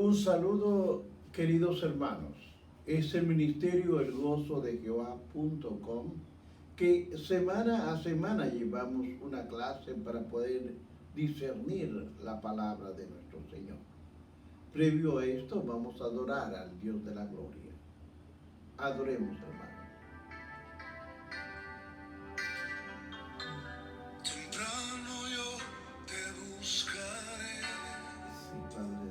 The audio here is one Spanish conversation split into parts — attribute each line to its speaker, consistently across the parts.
Speaker 1: Un saludo, queridos hermanos. Es el ministerio elgozodejehová.com que semana a semana llevamos una clase para poder discernir la palabra de nuestro Señor. Previo a esto vamos a adorar al Dios de la gloria. Adoremos, hermanos.
Speaker 2: Temprano yo te buscaré,
Speaker 1: Sí, Padre.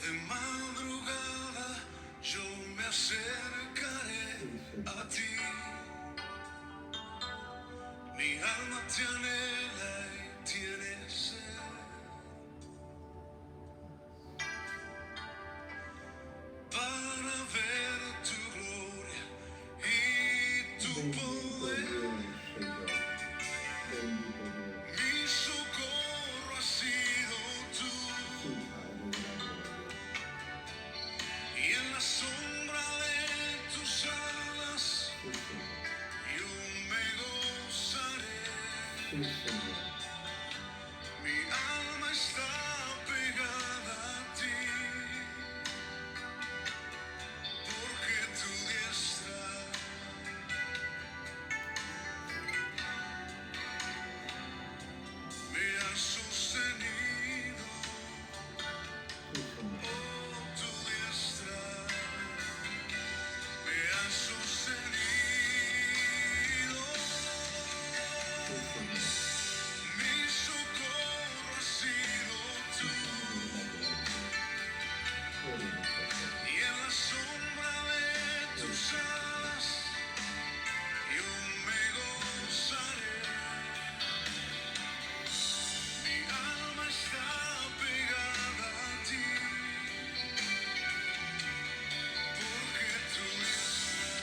Speaker 2: de madrugada yo me acercaré a ti. Mi alma te anhela y tiene sed. Para ver tu gloria y tu poder. Mi socorro ha sido tú, y en la sombra de tus alas yo me gozaré. Mi alma está pegada a ti, porque tu diestra me ha sostenido. Oh, tu diestra me ha sostenido. Mi socorro ha sido tú, y en la sombra de tus alas yo me gozaré. Mi alma está pegada a ti, porque tu diestra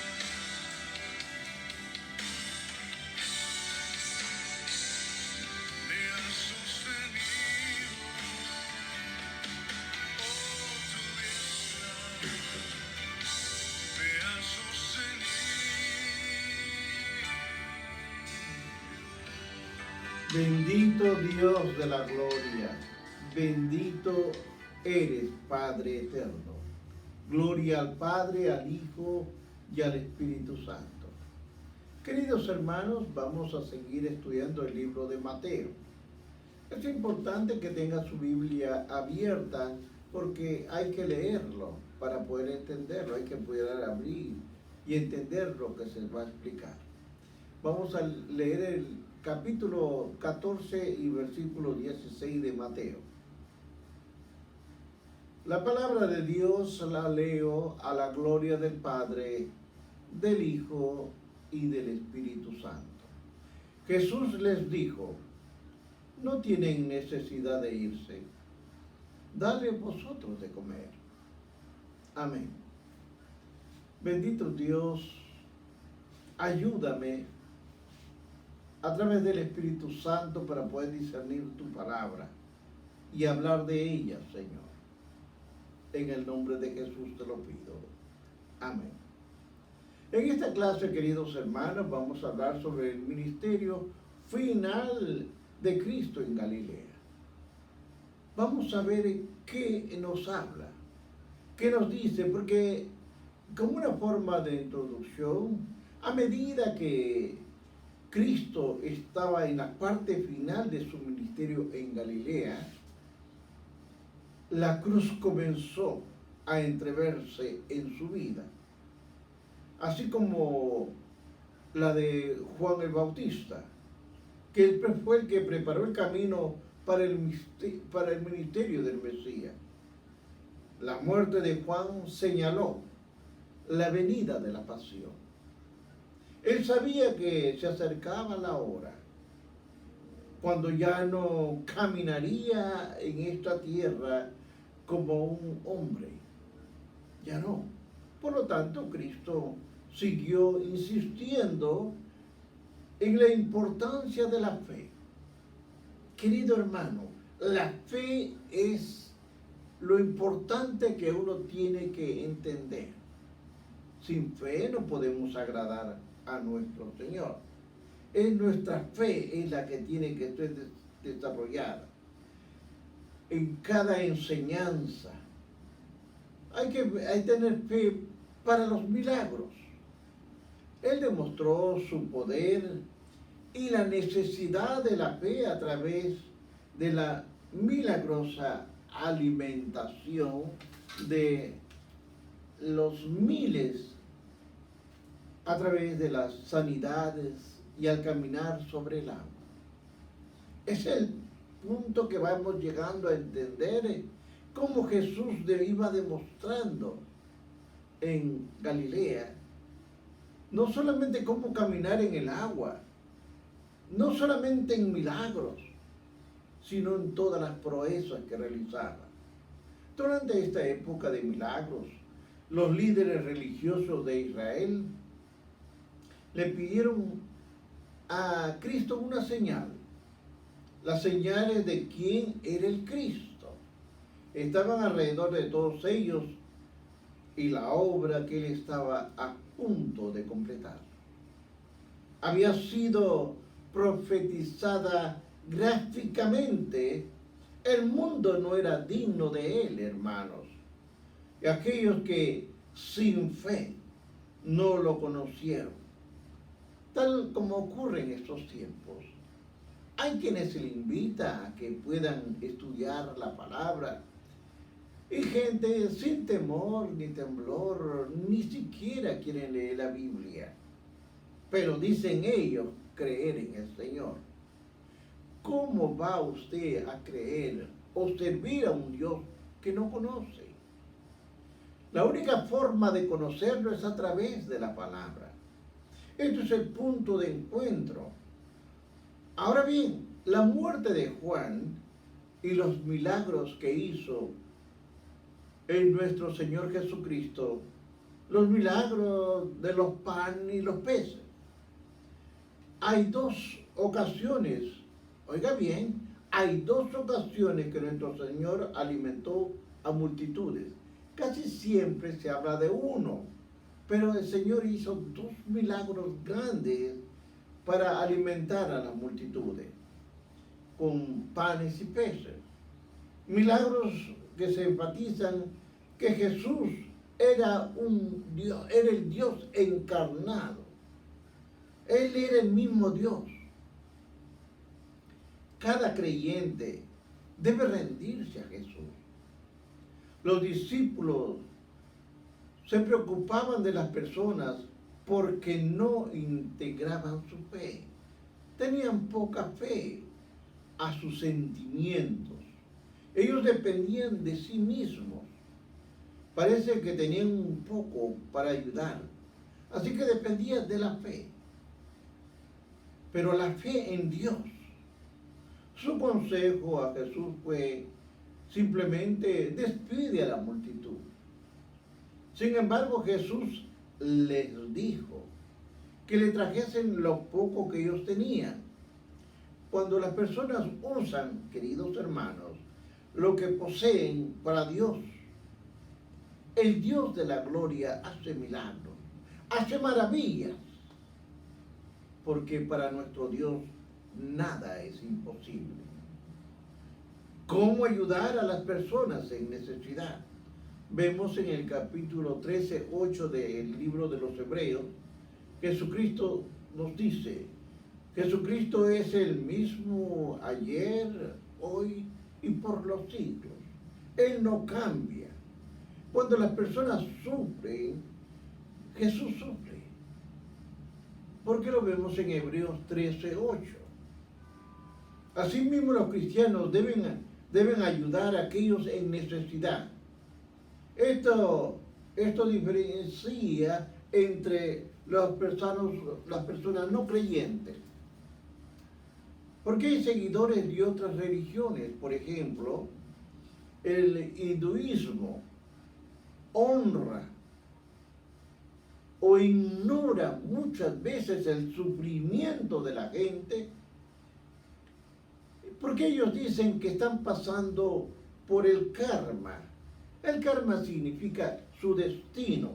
Speaker 2: me ha sostenido. Oh, tu diestra me ha sostenido.
Speaker 1: Bendito Dios de la gloria, bendito eres, Padre eterno. Gloria al Padre, al Hijo y al Espíritu Santo. Queridos hermanos, vamos a seguir estudiando el libro de Mateo. Es importante que tenga su Biblia abierta porque hay que leerlo para poder entenderlo, hay que poder abrir y entender lo que se va a explicar. Vamos a leer el capítulo 14 y versículo 16 de Mateo. La palabra de Dios la leo a la gloria del Padre, del Hijo y del Espíritu Santo. Jesús les dijo: no tienen necesidad de irse, dadle vosotros de comer. Amén. Bendito Dios, ayúdame a través del Espíritu Santo para poder discernir tu palabra y hablar de ella, Señor. En el nombre de Jesús te lo pido. Amén. En esta clase, queridos hermanos, vamos a hablar sobre el ministerio final de Cristo en Galilea. Vamos a ver qué nos habla, qué nos dice, porque como una forma de introducción, a medida que Cristo estaba en la parte final de su ministerio en Galilea, la cruz comenzó a entreverse en su vida, así como la de Juan el Bautista, que él fue el que preparó el camino para el ministerio del Mesías. La muerte de Juan señaló la venida de la pasión. Él sabía que se acercaba la hora cuando ya no caminaría en esta tierra como un hombre. Ya no. Por lo tanto, Cristo siguió insistiendo en la importancia de la fe. Querido hermano, la fe es lo importante que uno tiene que entender. Sin fe no podemos agradar a nuestro Señor. Es nuestra fe es la que tiene que ser desarrollada. en cada enseñanza. Hay que tener fe para los milagros. Él demostró su poder y la necesidad de la fe a través de la milagrosa alimentación de los miles, a través de las sanidades y al caminar sobre el agua. Es el punto que vamos llegando a entender cómo Jesús iba demostrando en Galilea, no solamente cómo caminar en el agua, no solamente en milagros, sino en todas las proezas que realizaba. Durante esta época de milagros, los líderes religiosos de Israel le pidieron a Cristo una señal, las señales de quién era el Cristo. Estaban alrededor de todos ellos y la obra que él estaba a punto de completar había sido profetizada gráficamente. El mundo no era digno de él, hermanos. Y aquellos que sin fe no lo conocieron, tal como ocurre en estos tiempos. Hay quienes se les invita a que puedan estudiar la palabra, y gente sin temor ni temblor, ni siquiera quieren leer la Biblia, pero dicen ellos creer en el Señor. ¿Cómo va usted a creer o servir a un Dios que no conoce? La única forma de conocerlo es a través de la palabra. Este es el punto de encuentro. Ahora bien, la muerte de Juan y los milagros que hizo en nuestro Señor Jesucristo, los milagros de los panes y los peces. Hay dos ocasiones, oiga bien, hay dos ocasiones que nuestro Señor alimentó a multitudes. Casi siempre se habla de uno, pero el Señor hizo dos milagros grandes para alimentar a las multitudes con panes y peces. Milagros que se enfatizan que Jesús era un Dios, era el Dios encarnado. Él era el mismo Dios. Cada creyente debe rendirse a Jesús. Los discípulos se preocupaban de las personas porque no integraban su fe. Tenían poca fe a sus sentimientos. Ellos dependían de sí mismos. Parece que tenían un poco para ayudar. Así que dependían de la fe. Pero la fe en Dios. Su consejo a Jesús fue simplemente despide a la multitud. Sin embargo, Jesús les dijo que le trajesen lo poco que ellos tenían. Cuando las personas usan, queridos hermanos, lo que poseen para Dios, el Dios de la gloria hace milagros, hace maravillas, porque para nuestro Dios nada es imposible. ¿Cómo ayudar a las personas en necesidad? Vemos en el capítulo 13:8 del libro de los Hebreos, Jesucristo nos dice, Jesucristo es el mismo ayer, hoy y por los siglos. Él no cambia. Cuando las personas sufren, Jesús sufre. Porque lo vemos en Hebreos 13:8. Asimismo, los cristianos deben ayudar a aquellos en necesidad. Esto diferencia entre las personas no creyentes. Porque hay seguidores de otras religiones. Por ejemplo, el hinduismo honra o ignora muchas veces el sufrimiento de la gente, porque ellos dicen que están pasando por el karma. El karma significa su destino.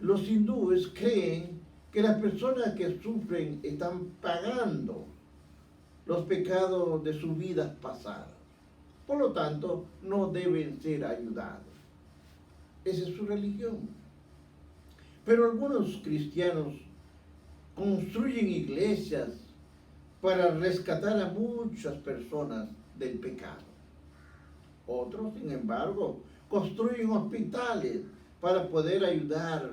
Speaker 1: Los hindúes creen que las personas que sufren están pagando los pecados de sus vidas pasadas. Por lo tanto, no deben ser ayudados. Esa es su religión. Pero algunos cristianos construyen iglesias para rescatar a muchas personas del pecado. Otros, sin embargo, construyen hospitales para poder ayudar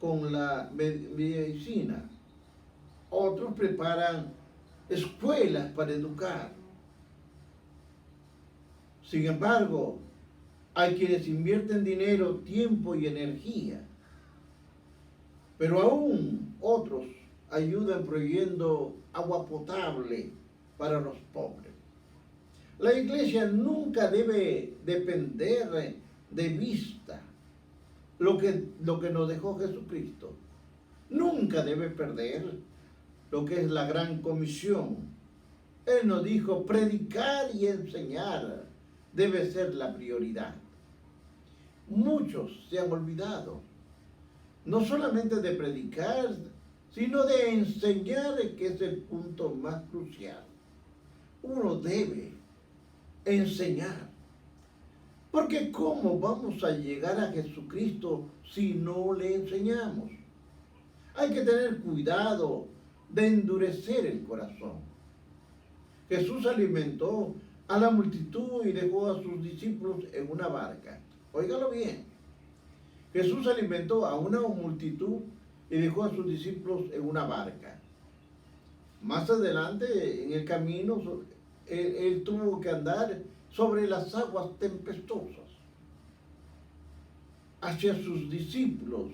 Speaker 1: con la medicina. Otros preparan escuelas para educar. Sin embargo, hay quienes invierten dinero, tiempo y energía. Pero aún otros ayudan proveyendo agua potable para los pobres. La iglesia nunca debe depender de vista lo que nos dejó Jesucristo. Nunca debe perder lo que es la gran comisión. Él nos dijo, predicar y enseñar debe ser la prioridad. Muchos se han olvidado, no solamente de predicar, sino de enseñar, que es el punto más crucial. Uno debe enseñar. Porque ¿cómo vamos a llegar a Jesucristo si no le enseñamos? Hay que tener cuidado de endurecer el corazón. Jesús alimentó a la multitud y dejó a sus discípulos en una barca. Óigalo bien. Jesús alimentó a una multitud y dejó a sus discípulos en una barca. Más adelante, en el camino, él tuvo que andar sobre las aguas tempestuosas hacia sus discípulos.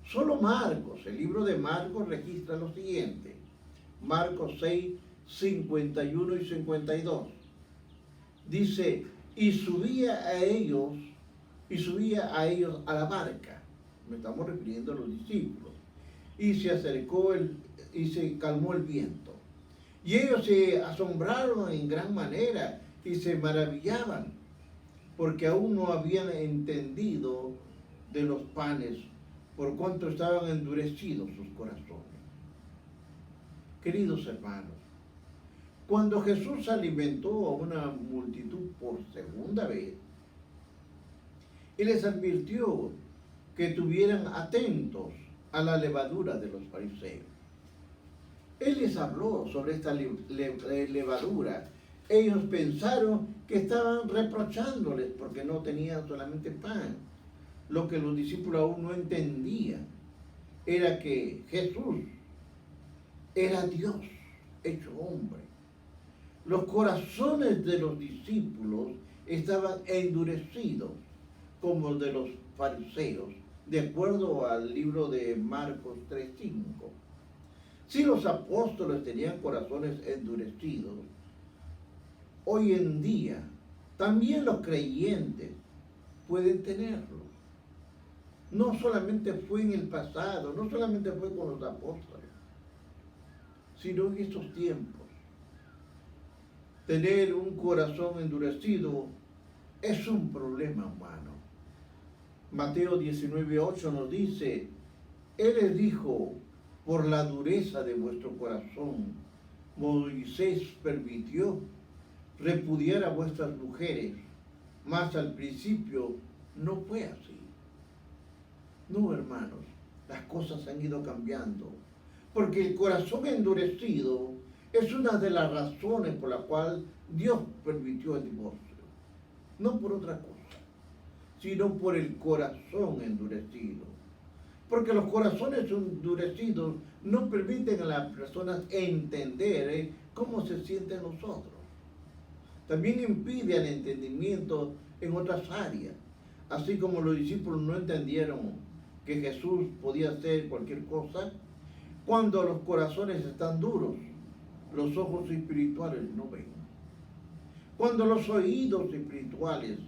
Speaker 1: Solo Marcos, el libro de Marcos, registra lo siguiente. Marcos 6, 51 y 52. Dice, y subía a ellos a la barca. Me estamos refiriendo a los discípulos. Y se acercó y se calmó el viento. Y ellos se asombraron en gran manera y se maravillaban, porque aún no habían entendido de los panes, por cuanto estaban endurecidos sus corazones. Queridos hermanos, cuando Jesús alimentó a una multitud por segunda vez, y les advirtió que estuvieran atentos a la levadura de los fariseos. Él les habló sobre esta levadura. Ellos pensaron que estaban reprochándoles porque no tenían solamente pan. Lo que los discípulos aún no entendían era que Jesús era Dios hecho hombre. Los corazones de los discípulos estaban endurecidos como el de los fariseos, de acuerdo al libro de Marcos 3:5. Si los apóstoles tenían corazones endurecidos, hoy en día también los creyentes pueden tenerlo. No solamente fue en el pasado, no solamente fue con los apóstoles, sino en estos tiempos. Tener un corazón endurecido es un problema humano. Mateo 19:8 nos dice, Él les dijo, por la dureza de vuestro corazón, Moisés permitió repudiar a vuestras mujeres, mas al principio no fue así. No, hermanos, las cosas han ido cambiando, porque el corazón endurecido es una de las razones por la cual Dios permitió el divorcio. No por otra cosa, sino por el corazón endurecido. Porque los corazones endurecidos no permiten a las personas entender cómo se sienten los otros. También impide el entendimiento en otras áreas. Así como los discípulos no entendieron que Jesús podía hacer cualquier cosa, cuando los corazones están duros, los ojos espirituales no ven. Cuando los oídos espirituales,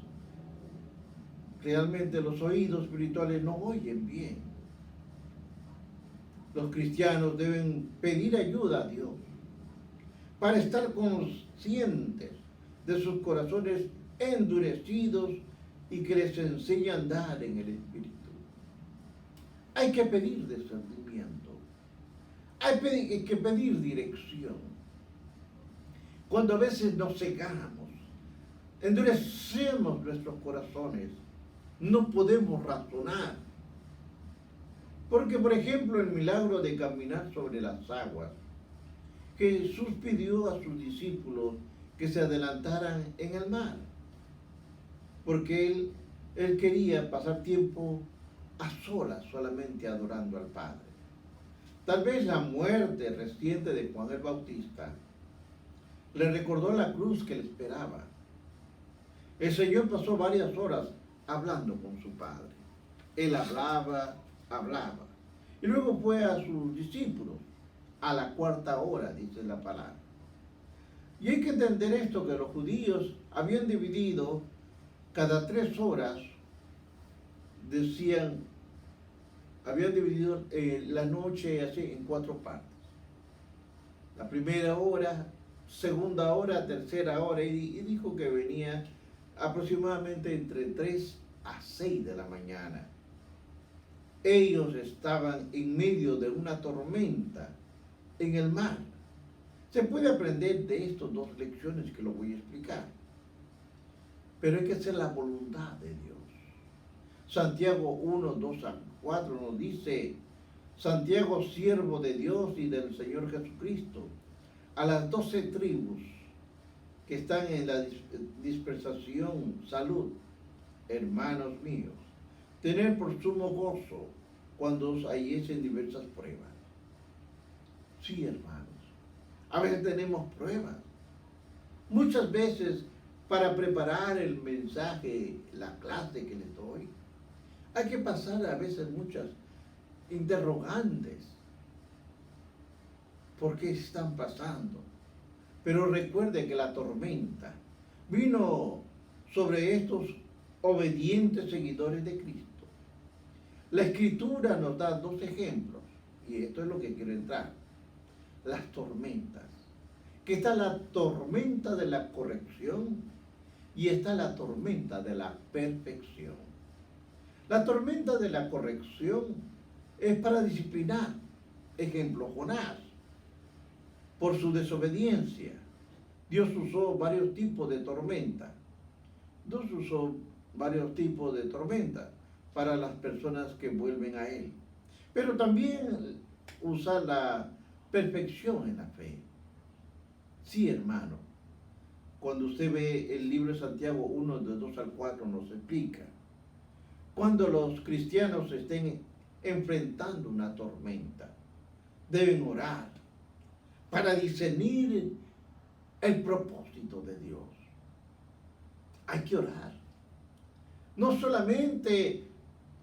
Speaker 1: realmente los oídos espirituales no oyen bien. Los cristianos deben pedir ayuda a Dios para estar conscientes de sus corazones endurecidos y que les enseñe a andar en el Espíritu. Hay que pedir discernimiento. Hay que pedir dirección. Cuando a veces nos cegamos endurecemos nuestros corazones, no podemos razonar. Porque, por ejemplo, el milagro de caminar sobre las aguas, Jesús pidió a sus discípulos que se adelantaran en el mar, porque él quería pasar tiempo a solas, solamente adorando al Padre. Tal vez la muerte reciente de Juan el Bautista le recordó la cruz que le esperaba. El Señor pasó varias horas hablando con su Padre. Él hablaba. Y luego fue a sus discípulos a la cuarta hora, dice la palabra. Y hay que entender esto, que los judíos habían dividido cada 3 horas, habían dividido la noche así en 4 partes. La primera hora, segunda hora, tercera hora, y dijo que venía aproximadamente entre 3 a 6 de la mañana. Ellos estaban en medio de una tormenta en el mar. Se puede aprender de estas 2 lecciones que lo voy a explicar. Pero hay que hacer la voluntad de Dios. Santiago 1, 2 a 4 nos dice: Santiago, siervo de Dios y del Señor Jesucristo, a las 12 tribus que están en la dispersación, salud, hermanos míos, tener por sumo gozo cuando os halléis en diversas pruebas. Sí, hermanos, a veces tenemos pruebas. Muchas veces, para preparar el mensaje, la clase que les doy, hay que pasar a veces muchas interrogantes. ¿Por qué están pasando? Pero recuerde que la tormenta vino sobre estos obedientes seguidores de Cristo. La Escritura nos da 2 ejemplos, y esto es lo que quiero entrar. Las tormentas. Que está la tormenta de la corrección y está la tormenta de la perfección. La tormenta de la corrección es para disciplinar. Ejemplo, Jonás, por su desobediencia. Dios usó varios tipos de tormenta. Dios usó varios tipos de tormenta para las personas que vuelven a Él. Pero también usa la perfección en la fe. Sí, hermano. Cuando usted ve el libro de Santiago 1, de 2 al 4, nos explica. Cuando los cristianos estén enfrentando una tormenta, deben orar para discernir el propósito de Dios. Hay que orar. No solamente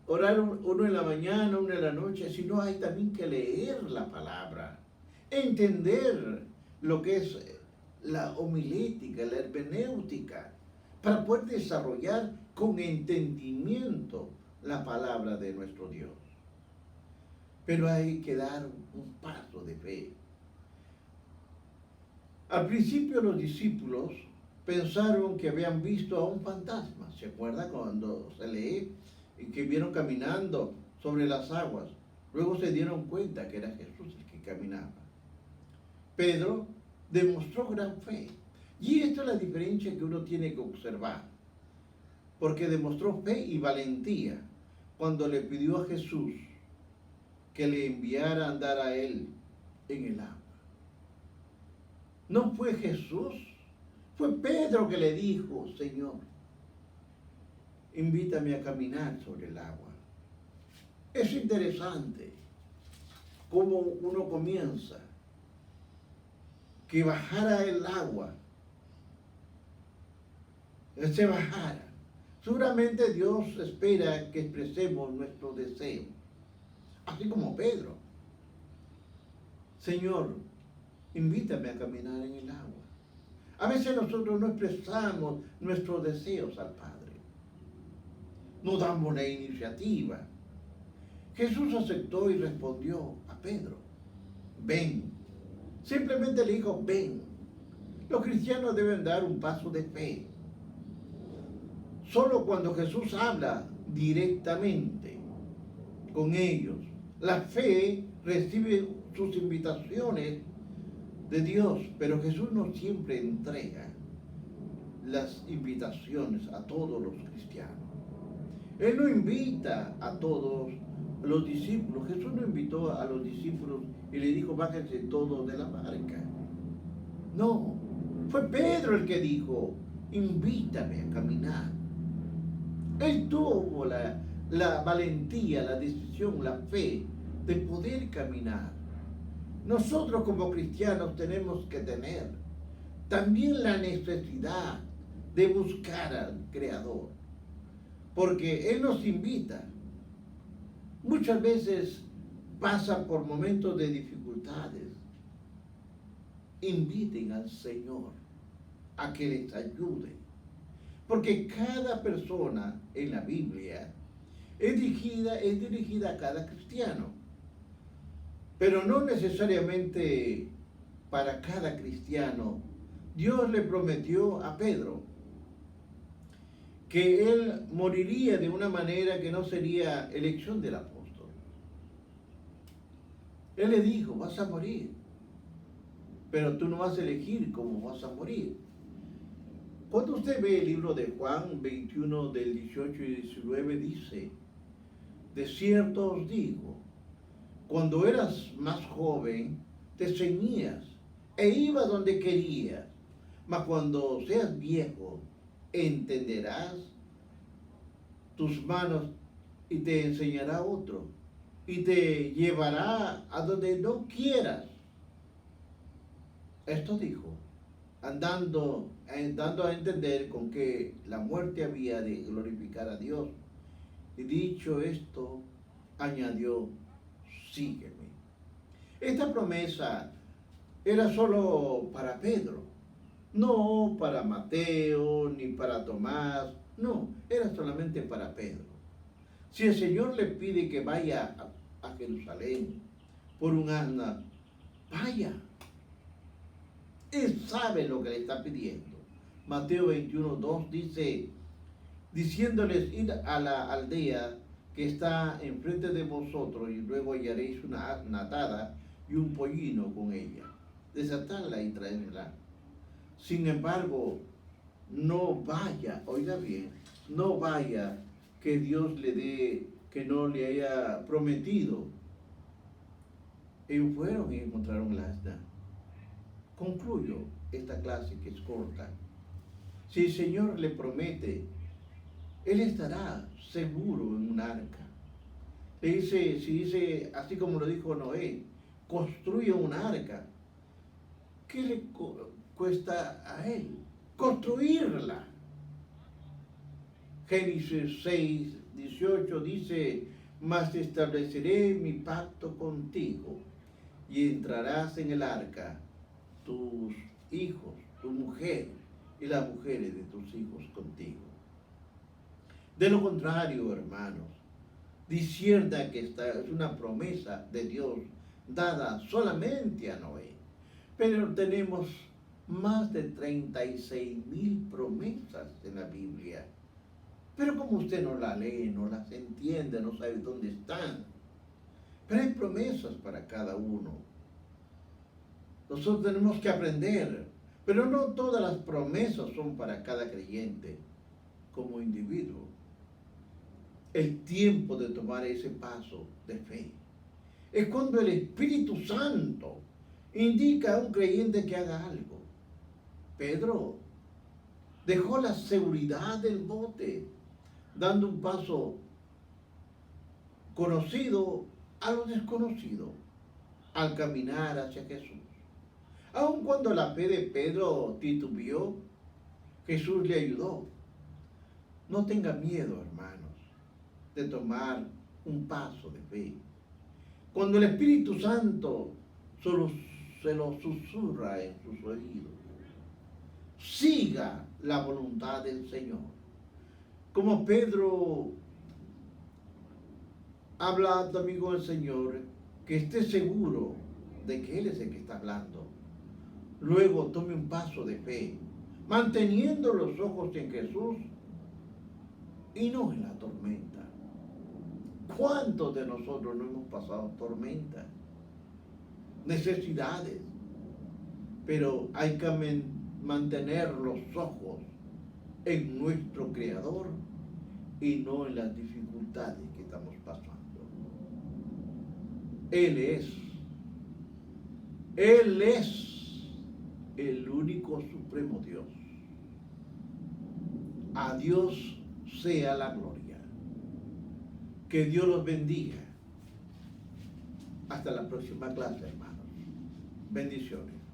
Speaker 1: orar uno en la mañana, uno en la noche, sino hay también que leer la palabra, entender lo que es la homilética, la hermenéutica, para poder desarrollar con entendimiento la palabra de nuestro Dios. Pero hay que dar un paso de fe. Al principio los discípulos pensaron que habían visto a un fantasma. ¿Se acuerda cuando se lee que vieron caminando sobre las aguas? Luego se dieron cuenta que era Jesús el que caminaba. Pedro demostró gran fe. Y esta es la diferencia que uno tiene que observar. Porque demostró fe y valentía cuando le pidió a Jesús que le enviara a andar a él en el agua. No fue Jesús, fue Pedro que le dijo: Señor, invítame a caminar sobre el agua. Es interesante cómo uno comienza, que bajara el agua, se bajara. Seguramente Dios espera que expresemos nuestro deseo, así como Pedro. Señor, invítame a caminar en el agua. A veces nosotros no expresamos nuestros deseos al Padre. No damos la iniciativa. Jesús aceptó y respondió a Pedro: ven. Simplemente le dijo: ven. Los cristianos deben dar un paso de fe. Solo cuando Jesús habla directamente con ellos, la fe recibe sus invitaciones de Dios, pero Jesús no siempre entrega las invitaciones a todos los cristianos. Él no invita a todos los discípulos. Jesús no invitó a los discípulos y le dijo, bájense todos de la barca. No, fue Pedro el que dijo, invítame a caminar. Él tuvo la valentía, la decisión, la fe de poder caminar. Nosotros como cristianos tenemos que tener también la necesidad de buscar al Creador, porque Él nos invita. Muchas veces pasa por momentos de dificultades. Inviten al Señor a que les ayude, porque cada persona en la Biblia es dirigida a cada cristiano, pero no necesariamente para cada cristiano. Dios le prometió a Pedro que él moriría de una manera que no sería elección del apóstol. Él le dijo, vas a morir, pero tú no vas a elegir cómo vas a morir. Cuando usted ve el libro de Juan 21 del 18 y 19 dice, de cierto os digo, cuando eras más joven te ceñías e ibas donde querías, mas cuando seas viejo entenderás tus manos y te enseñará otro y te llevará a donde no quieras. Esto dijo, dando a entender con que la muerte había de glorificar a Dios. Y dicho esto, añadió, sígueme. Esta promesa era solo para Pedro, no para Mateo ni para Tomás, no, era solamente para Pedro. Si el Señor le pide que vaya a Jerusalén por un asna, vaya. Él sabe lo que le está pidiendo. Mateo 21:2 dice, diciéndoles, id a la aldea que está enfrente de vosotros y luego hallaréis una asna atada y un pollino con ella. Desatadla y traedla. Sin embargo, no vaya, oiga bien, no vaya que Dios le dé, que no le haya prometido. Ellos fueron y encontraron la asna. Concluyo esta clase que es corta. Si el Señor le promete, Él estará seguro en un arca. Si dice, así como lo dijo Noé, construye un arca, ¿qué le cuesta a Él? Construirla. Génesis 6:18 dice, mas estableceré mi pacto contigo y entrarás en el arca, tus hijos, tu mujer y las mujeres de tus hijos contigo. De lo contrario, hermanos, discierna que esta es una promesa de Dios dada solamente a Noé. Pero tenemos más de 36,000 promesas en la Biblia. Pero como usted no la lee, no las entiende, no sabe dónde están. Pero hay promesas para cada uno. Nosotros tenemos que aprender, pero no todas las promesas son para cada creyente como individuo. El tiempo de tomar ese paso de fe es cuando el Espíritu Santo indica a un creyente que haga algo. Pedro dejó la seguridad del bote, dando un paso conocido a lo desconocido, al caminar hacia Jesús. Aun cuando la fe de Pedro titubeó, Jesús le ayudó. No tenga miedo, hermanos, de tomar un paso de fe. Cuando el Espíritu Santo solo se lo susurra en sus oídos, siga la voluntad del Señor. Como Pedro habla también con el Señor, que esté seguro de que Él es el que está hablando. Luego tome un paso de fe, manteniendo los ojos en Jesús y no en la tormenta. ¿Cuántos de nosotros no hemos pasado tormentas, necesidades? Pero hay que mantener los ojos en nuestro Creador y no en las dificultades que estamos pasando. Él es el único supremo Dios. A Dios sea la gloria. Que Dios los bendiga. Hasta la próxima clase, hermanos. Bendiciones.